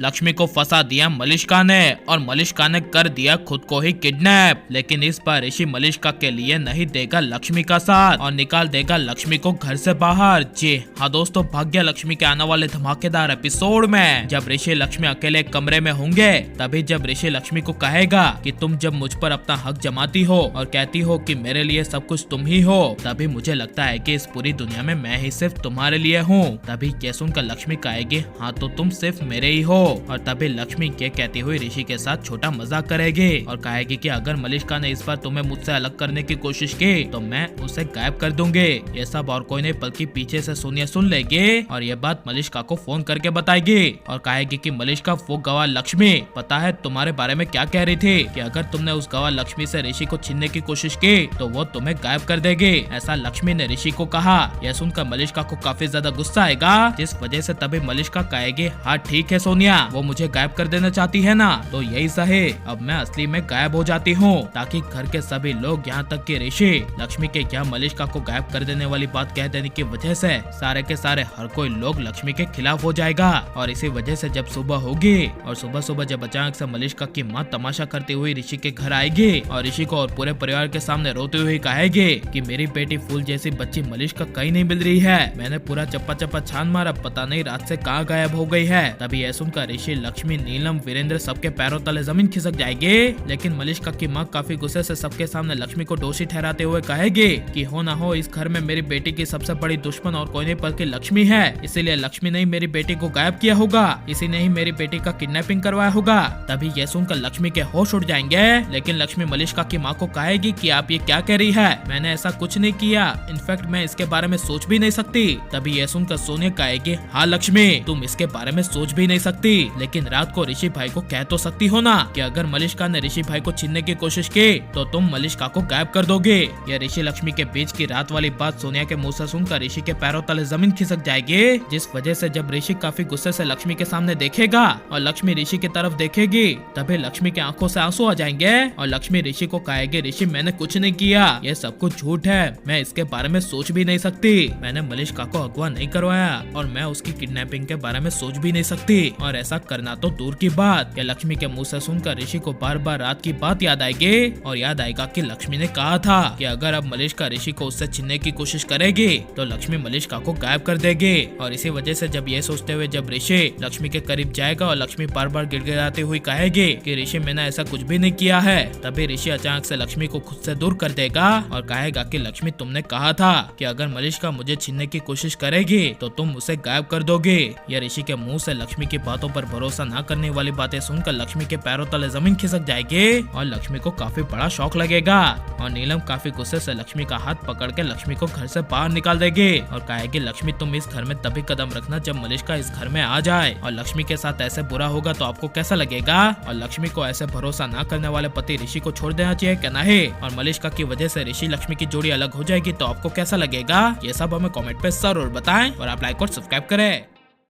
लक्ष्मी को फंसा दिया मलिष्का ने और मलिष्का ने कर दिया खुद को ही किडनैप। लेकिन इस बार ऋषि मलिष्का के लिए नहीं देगा लक्ष्मी का साथ और निकाल देगा लक्ष्मी को घर से बाहर। जी हाँ दोस्तों, भाग्य लक्ष्मी के आने वाले धमाकेदार एपिसोड में जब ऋषि लक्ष्मी अकेले कमरे में होंगे, तभी जब ऋषि लक्ष्मी को कहेगा कि तुम जब मुझ पर अपना हक जमाती हो और कहती हो कि मेरे लिए सब कुछ तुम ही हो, तभी मुझे लगता है कि इस पूरी दुनिया में मैं ही सिर्फ तुम्हारे लिए हूँ। तभी ये सुनकर लक्ष्मी कहेगी हाँ तो तुम सिर्फ मेरे ही हो। और तभी लक्ष्मी ये कहती हुई ऋषि के साथ छोटा मजाक करेगी और कहेगी कि अगर मलिष्का ने इस बार तुम्हें मुझसे अलग करने की कोशिश की तो मैं उसे गायब कर दूंगी। ये सब और कोई नहीं बल्कि पीछे से सोनिया सुन लेगी और ये बात मलिष्का को फोन करके बताएगी और कहेगी कि मलिष्का, वो गवाह लक्ष्मी पता है तुम्हारे बारे में क्या कह रही थी कि अगर तुमने उस गवाह लक्ष्मी से ऋषि को छीनने की कोशिश की तो वो तुम्हें गायब कर देगी। ऐसा लक्ष्मी ने ऋषि को कहा। यह सुनकर मलिष्का को काफी ज्यादा गुस्सा आएगा, जिस वजह से तभी मलिष्का कहेगी हाँ ठीक है सोनिया, वो मुझे गायब कर देना चाहती है ना, तो यही सही, अब मैं असली में गायब हो जाती हूँ ताकि घर के सभी लोग यहाँ तक कि ऋषि लक्ष्मी के क्या मलिष्का को गायब कर देने वाली बात कह देने की वजह से सारे के सारे हर कोई लोग लक्ष्मी के खिलाफ हो जाएगा। और इसी वजह से जब सुबह होगी और सुबह सुबह जब अचानक से मलिष्का की माँ तमाशा करती हुई ऋषि के घर आएगी और ऋषि को और पूरे परिवार के सामने रोते हुए कहेगी कि मेरी बेटी फूल जैसी बच्ची मलिष्का कहीं नहीं मिल रही है, मैंने पूरा चप्पा चप्पा छान मारा, पता नहीं रात से कहाँ गायब हो गई है। तभी यह सुनकर ऋषि, लक्ष्मी, नीलम, वीरेंद्र सबके पैरों तले जमीन खिसक जाएगी। लेकिन मलिष्का की माँ काफी गुस्से से सबके सामने लक्ष्मी को दोषी ठहराते हुए कहेगी कि हो ना हो इस घर में मेरी बेटी की सबसे बड़ी दुश्मन और कोई नहीं बल्कि लक्ष्मी है, इसीलिए लक्ष्मी ने ही मेरी बेटी को गायब किया होगा, इसी ने ही मेरी बेटी का किडनैपिंग करवाया होगा। तभी यह सुनकर लक्ष्मी के होश उड़ जाएंगे। लेकिन लक्ष्मी मलिष्का की माँ को कहेगी कि आप ये क्या कह रही है, मैंने ऐसा कुछ नहीं किया, इनफैक्ट मैं इसके बारे में सोच भी नहीं सकती। तभी यह सुनकर सोनिया कहेगी हाँ लक्ष्मी, तुम इसके बारे में सोच भी नहीं सकती, लेकिन रात को ऋषि भाई को कह तो सकती हो ना कि अगर मलिष्का ने ऋषि भाई को छीनने की कोशिश की तो तुम मलिष्का को गायब कर दोगे। यह ऋषि लक्ष्मी के बीच की रात वाली बात सोनिया के मुंह से सुनकर ऋषि के पैरों तले जमीन खिसक जाएगी, जिस वजह से जब ऋषि काफी गुस्से से लक्ष्मी के सामने देखेगा और लक्ष्मी ऋषि की तरफ देखेगी, तभी लक्ष्मी की आंखों से आंसू आ जाएंगे और लक्ष्मी ऋषि को कहेगी ऋषि मैंने कुछ नहीं किया, ये सब कुछ झूठ है, मैं इसके बारे में सोच भी नहीं सकती, मैंने मलिष्का को अगवा नहीं करवाया और मैं उसकी किडनैपिंग के बारे में सोच भी नहीं सकती, और ऐसा करना तो दूर की बात। यह लक्ष्मी के मुंह से सुनकर ऋषि को बार बार रात की बात याद आएगी और याद आएगा कि लक्ष्मी ने कहा था कि अगर अब मलिष्का ऋषि को उससे छीनने की कोशिश करेगी तो लक्ष्मी मलिष्का को गायब कर देगी। और इसी वजह से जब ये सोचते हुए जब ऋषि लक्ष्मी के करीब जाएगा और लक्ष्मी बार बार गिड़गिड़ाती हुई कहेगी कि ऋषि मैंने ऐसा कुछ भी नहीं किया है, तभी ऋषि अचानक से लक्ष्मी को खुद से दूर कर देगा और कहेगा कि लक्ष्मी तुमने कहा था कि अगर मलिष्का मुझे छीनने की कोशिश करेगी तो तुम उसे गायब कर दोगे। यह ऋषि के मुंह से लक्ष्मी की बातों पर भरोसा न करने वाली बातें सुनकर लक्ष्मी के पैरों तले जमीन खिसक जाएगी और लक्ष्मी को काफी बड़ा शौक लगेगा और नीलम काफी गुस्से से लक्ष्मी का हाथ पकड़ के लक्ष्मी को घर से बाहर निकाल देगी और कहेगी लक्ष्मी तुम इस घर में तभी कदम रखना जब मलिष्का इस घर में आ जाए, और लक्ष्मी के साथ ऐसे बुरा होगा तो आपको कैसा लगेगा, और लक्ष्मी को ऐसे भरोसा न करने वाले पति ऋषि को छोड़ देना चाहिए क्या नहीं, और मलिष्का की वजह से ऋषि लक्ष्मी की जोड़ी अलग हो जाएगी तो आपको कैसा लगेगा, ये सब हमें कमेंट पे जरूर बताएं और आप लाइक और सब्सक्राइब करें।